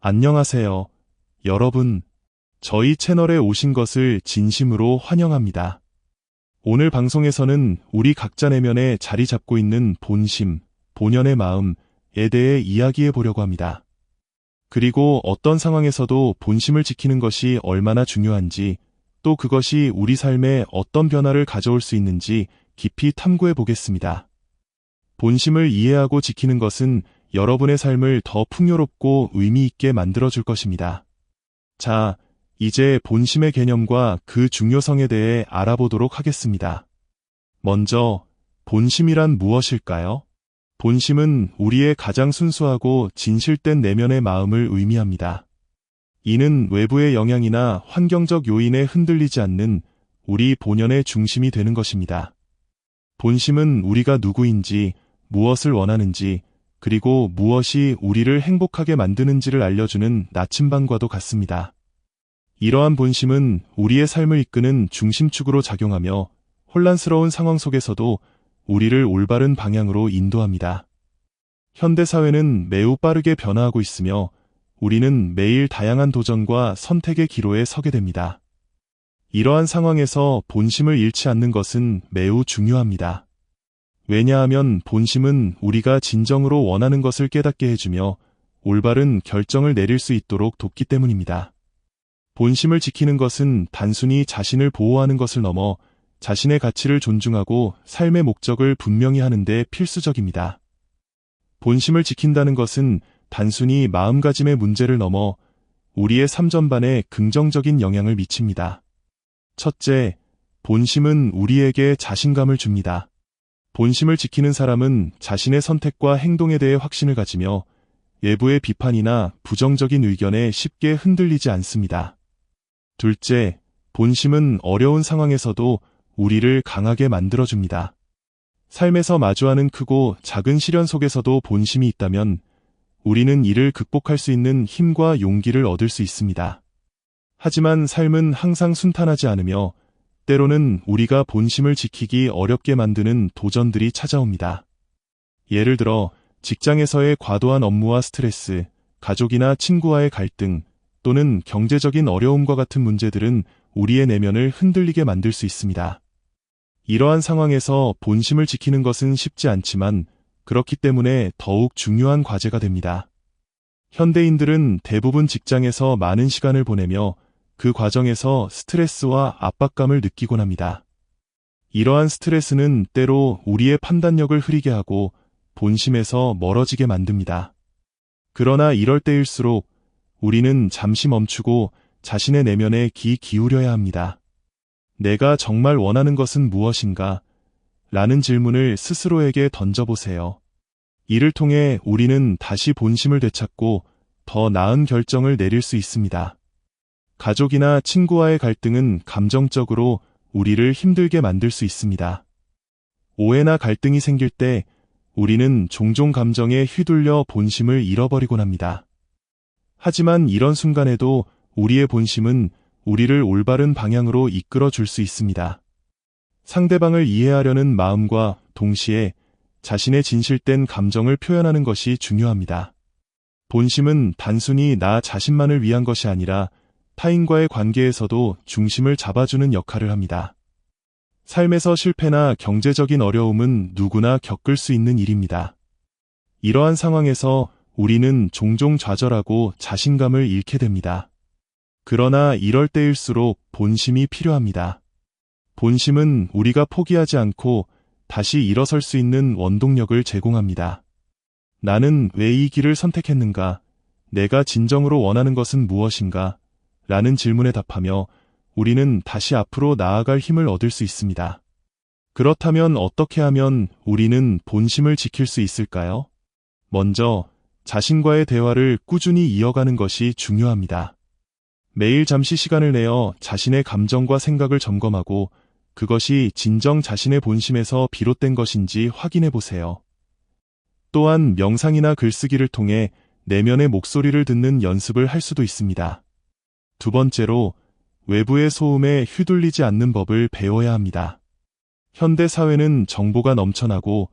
안녕하세요, 여러분. 저희 채널에 오신 것을 진심으로 환영합니다. 오늘 방송에서는 우리 각자 내면에 자리 잡고 있는 본심, 본연의 마음에 대해 이야기해 보려고 합니다. 그리고 어떤 상황에서도 본심을 지키는 것이 얼마나 중요한지, 또 그것이 우리 삶에 어떤 변화를 가져올 수 있는지 깊이 탐구해 보겠습니다. 본심을 이해하고 지키는 것은 여러분의 삶을 더 풍요롭고 의미 있게 만들어줄 것입니다. 자, 이제 본심의 개념과 그 중요성에 대해 알아보도록 하겠습니다. 먼저, 본심이란 무엇일까요? 본심은 우리의 가장 순수하고 진실된 내면의 마음을 의미합니다. 이는 외부의 영향이나 환경적 요인에 흔들리지 않는 우리 본연의 중심이 되는 것입니다. 본심은 우리가 누구인지, 무엇을 원하는지, 그리고 무엇이 우리를 행복하게 만드는지를 알려주는 나침반과도 같습니다. 이러한 본심은 우리의 삶을 이끄는 중심축으로 작용하며 혼란스러운 상황 속에서도 우리를 올바른 방향으로 인도합니다. 현대사회는 매우 빠르게 변화하고 있으며 우리는 매일 다양한 도전과 선택의 기로에 서게 됩니다. 이러한 상황에서 본심을 잃지 않는 것은 매우 중요합니다. 왜냐하면 본심은 우리가 진정으로 원하는 것을 깨닫게 해주며 올바른 결정을 내릴 수 있도록 돕기 때문입니다. 본심을 지키는 것은 단순히 자신을 보호하는 것을 넘어 자신의 가치를 존중하고 삶의 목적을 분명히 하는 데 필수적입니다. 본심을 지킨다는 것은 단순히 마음가짐의 문제를 넘어 우리의 삶 전반에 긍정적인 영향을 미칩니다. 첫째, 본심은 우리에게 자신감을 줍니다. 본심을 지키는 사람은 자신의 선택과 행동에 대해 확신을 가지며 외부의 비판이나 부정적인 의견에 쉽게 흔들리지 않습니다. 둘째, 본심은 어려운 상황에서도 우리를 강하게 만들어줍니다. 삶에서 마주하는 크고 작은 시련 속에서도 본심이 있다면 우리는 이를 극복할 수 있는 힘과 용기를 얻을 수 있습니다. 하지만 삶은 항상 순탄하지 않으며 때로는 우리가 본심을 지키기 어렵게 만드는 도전들이 찾아옵니다. 예를 들어 직장에서의 과도한 업무와 스트레스, 가족이나 친구와의 갈등, 또는 경제적인 어려움과 같은 문제들은 우리의 내면을 흔들리게 만들 수 있습니다. 이러한 상황에서 본심을 지키는 것은 쉽지 않지만 그렇기 때문에 더욱 중요한 과제가 됩니다. 현대인들은 대부분 직장에서 많은 시간을 보내며 그 과정에서 스트레스와 압박감을 느끼곤 합니다. 이러한 스트레스는 때로 우리의 판단력을 흐리게 하고 본심에서 멀어지게 만듭니다. 그러나 이럴 때일수록 우리는 잠시 멈추고 자신의 내면에 귀 기울여야 합니다. 내가 정말 원하는 것은 무엇인가? 라는 질문을 스스로에게 던져보세요. 이를 통해 우리는 다시 본심을 되찾고 더 나은 결정을 내릴 수 있습니다. 가족이나 친구와의 갈등은 감정적으로 우리를 힘들게 만들 수 있습니다. 오해나 갈등이 생길 때 우리는 종종 감정에 휘둘려 본심을 잃어버리곤 합니다. 하지만 이런 순간에도 우리의 본심은 우리를 올바른 방향으로 이끌어 줄 수 있습니다. 상대방을 이해하려는 마음과 동시에 자신의 진실된 감정을 표현하는 것이 중요합니다. 본심은 단순히 나 자신만을 위한 것이 아니라 타인과의 관계에서도 중심을 잡아주는 역할을 합니다. 삶에서 실패나 경제적인 어려움은 누구나 겪을 수 있는 일입니다. 이러한 상황에서 우리는 종종 좌절하고 자신감을 잃게 됩니다. 그러나 이럴 때일수록 본심이 필요합니다. 본심은 우리가 포기하지 않고 다시 일어설 수 있는 원동력을 제공합니다. 나는 왜 이 길을 선택했는가? 내가 진정으로 원하는 것은 무엇인가? 라는 질문에 답하며 우리는 다시 앞으로 나아갈 힘을 얻을 수 있습니다. 그렇다면 어떻게 하면 우리는 본심을 지킬 수 있을까요? 먼저 자신과의 대화를 꾸준히 이어가는 것이 중요합니다. 매일 잠시 시간을 내어 자신의 감정과 생각을 점검하고 그것이 진정 자신의 본심에서 비롯된 것인지 확인해 보세요. 또한 명상이나 글쓰기를 통해 내면의 목소리를 듣는 연습을 할 수도 있습니다. 두 번째로, 외부의 소음에 휘둘리지 않는 법을 배워야 합니다. 현대 사회는 정보가 넘쳐나고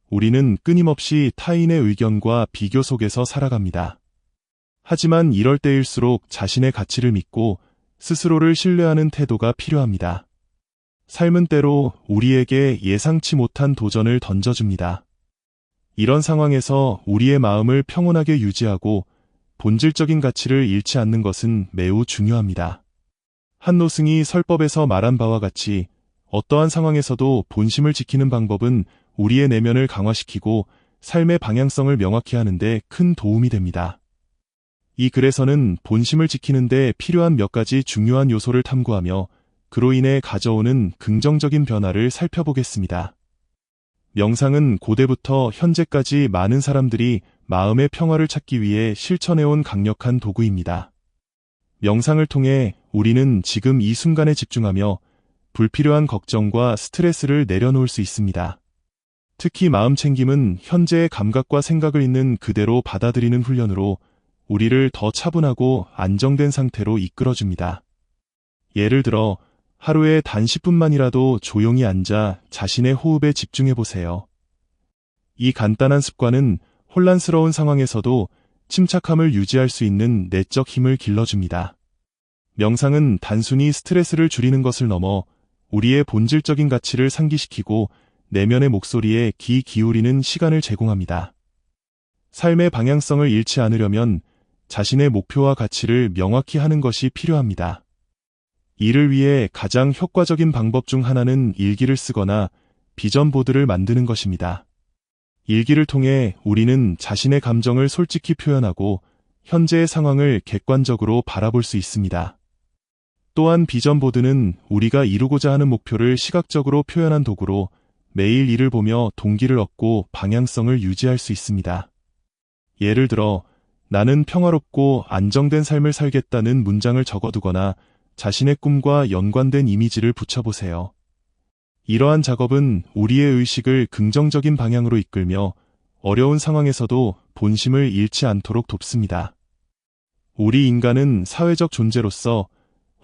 우리는 끊임없이 타인의 의견과 비교 속에서 살아갑니다. 하지만 이럴 때일수록 자신의 가치를 믿고 스스로를 신뢰하는 태도가 필요합니다. 삶은 때로 우리에게 예상치 못한 도전을 던져줍니다. 이런 상황에서 우리의 마음을 평온하게 유지하고 본질적인 가치를 잃지 않는 것은 매우 중요합니다. 한노승이 설법에서 말한 바와 같이 어떠한 상황에서도 본심을 지키는 방법은 우리의 내면을 강화시키고 삶의 방향성을 명확히 하는데 큰 도움이 됩니다. 이 글에서는 본심을 지키는 데 필요한 몇 가지 중요한 요소를 탐구하며 그로 인해 가져오는 긍정적인 변화를 살펴보겠습니다. 명상은 고대부터 현재까지 많은 사람들이 마음의 평화를 찾기 위해 실천해온 강력한 도구입니다. 명상을 통해 우리는 지금 이 순간에 집중하며 불필요한 걱정과 스트레스를 내려놓을 수 있습니다. 특히 마음 챙김은 현재의 감각과 생각을 있는 그대로 받아들이는 훈련으로 우리를 더 차분하고 안정된 상태로 이끌어줍니다. 예를 들어 하루에 단 10분만이라도 조용히 앉아 자신의 호흡에 집중해보세요. 이 간단한 습관은 혼란스러운 상황에서도 침착함을 유지할 수 있는 내적 힘을 길러줍니다. 명상은 단순히 스트레스를 줄이는 것을 넘어 우리의 본질적인 가치를 상기시키고 내면의 목소리에 귀 기울이는 시간을 제공합니다. 삶의 방향성을 잃지 않으려면 자신의 목표와 가치를 명확히 하는 것이 필요합니다. 이를 위해 가장 효과적인 방법 중 하나는 일기를 쓰거나 비전 보드를 만드는 것입니다. 일기를 통해 우리는 자신의 감정을 솔직히 표현하고 현재의 상황을 객관적으로 바라볼 수 있습니다. 또한 비전 보드는 우리가 이루고자 하는 목표를 시각적으로 표현한 도구로 매일 이를 보며 동기를 얻고 방향성을 유지할 수 있습니다. 예를 들어 나는 평화롭고 안정된 삶을 살겠다는 문장을 적어두거나 자신의 꿈과 연관된 이미지를 붙여보세요. 이러한 작업은 우리의 의식을 긍정적인 방향으로 이끌며 어려운 상황에서도 본심을 잃지 않도록 돕습니다. 우리 인간은 사회적 존재로서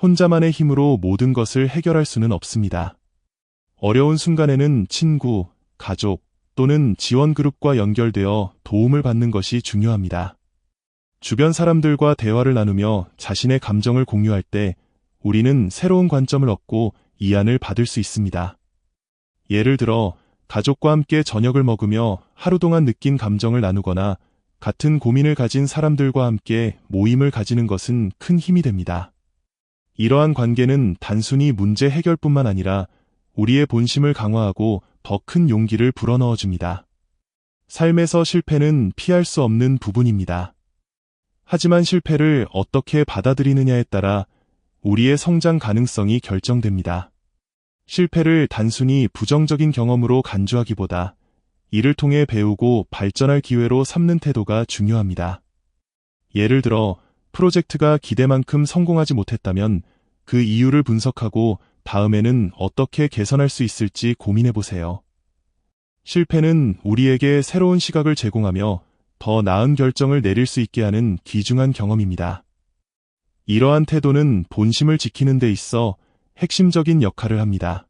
혼자만의 힘으로 모든 것을 해결할 수는 없습니다. 어려운 순간에는 친구, 가족 또는 지원 그룹과 연결되어 도움을 받는 것이 중요합니다. 주변 사람들과 대화를 나누며 자신의 감정을 공유할 때 우리는 새로운 관점을 얻고 이안을 받을 수 있습니다. 예를 들어 가족과 함께 저녁을 먹으며 하루 동안 느낀 감정을 나누거나 같은 고민을 가진 사람들과 함께 모임을 가지는 것은 큰 힘이 됩니다. 이러한 관계는 단순히 문제 해결뿐만 아니라 우리의 본심을 강화하고 더 큰 용기를 불어넣어 줍니다. 삶에서 실패는 피할 수 없는 부분입니다. 하지만 실패를 어떻게 받아들이느냐에 따라 우리의 성장 가능성이 결정됩니다. 실패를 단순히 부정적인 경험으로 간주하기보다 이를 통해 배우고 발전할 기회로 삼는 태도가 중요합니다. 예를 들어 프로젝트가 기대만큼 성공하지 못했다면 그 이유를 분석하고 다음에는 어떻게 개선할 수 있을지 고민해보세요. 실패는 우리에게 새로운 시각을 제공하며 더 나은 결정을 내릴 수 있게 하는 귀중한 경험입니다. 이러한 태도는 본심을 지키는 데 있어 핵심적인 역할을 합니다.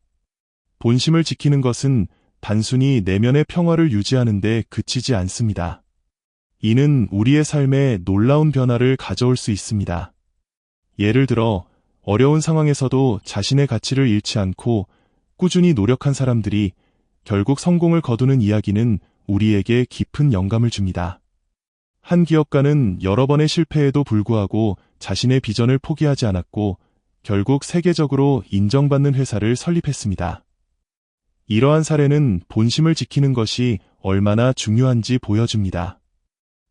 본심을 지키는 것은 단순히 내면의 평화를 유지하는 데 그치지 않습니다. 이는 우리의 삶에 놀라운 변화를 가져올 수 있습니다. 예를 들어 어려운 상황에서도 자신의 가치를 잃지 않고 꾸준히 노력한 사람들이 결국 성공을 거두는 이야기는 우리에게 깊은 영감을 줍니다. 한 기업가는 여러 번의 실패에도 불구하고 자신의 비전을 포기하지 않았고 결국 세계적으로 인정받는 회사를 설립했습니다. 이러한 사례는 본심을 지키는 것이 얼마나 중요한지 보여줍니다.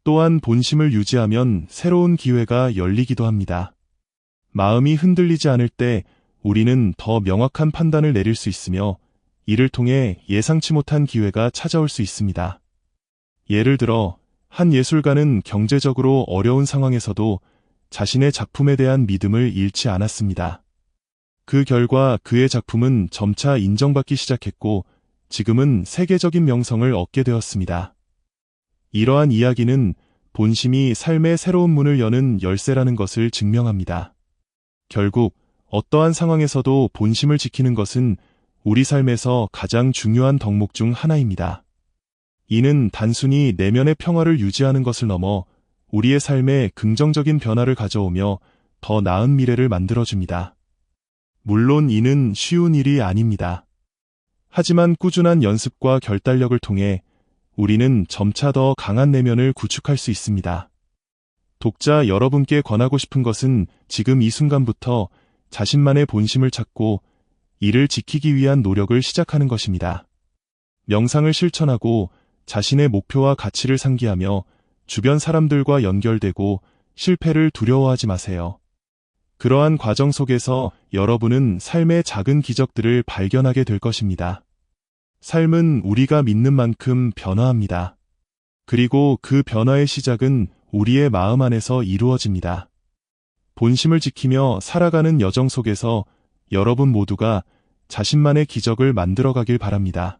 또한 본심을 유지하면 새로운 기회가 열리기도 합니다. 마음이 흔들리지 않을 때 우리는 더 명확한 판단을 내릴 수 있으며 이를 통해 예상치 못한 기회가 찾아올 수 있습니다. 예를 들어 한 예술가는 경제적으로 어려운 상황에서도 자신의 작품에 대한 믿음을 잃지 않았습니다. 그 결과 그의 작품은 점차 인정받기 시작했고 지금은 세계적인 명성을 얻게 되었습니다. 이러한 이야기는 본심이 삶의 새로운 문을 여는 열쇠라는 것을 증명합니다. 결국 어떠한 상황에서도 본심을 지키는 것은 우리 삶에서 가장 중요한 덕목 중 하나입니다. 이는 단순히 내면의 평화를 유지하는 것을 넘어 우리의 삶에 긍정적인 변화를 가져오며 더 나은 미래를 만들어줍니다. 물론 이는 쉬운 일이 아닙니다. 하지만 꾸준한 연습과 결단력을 통해 우리는 점차 더 강한 내면을 구축할 수 있습니다. 독자 여러분께 권하고 싶은 것은 지금 이 순간부터 자신만의 본심을 찾고 이를 지키기 위한 노력을 시작하는 것입니다. 명상을 실천하고 자신의 목표와 가치를 상기하며 주변 사람들과 연결되고 실패를 두려워하지 마세요. 그러한 과정 속에서 여러분은 삶의 작은 기적들을 발견하게 될 것입니다. 삶은 우리가 믿는 만큼 변화합니다. 그리고 그 변화의 시작은 우리의 마음 안에서 이루어집니다. 본심을 지키며 살아가는 여정 속에서 여러분 모두가 자신만의 기적을 만들어가길 바랍니다.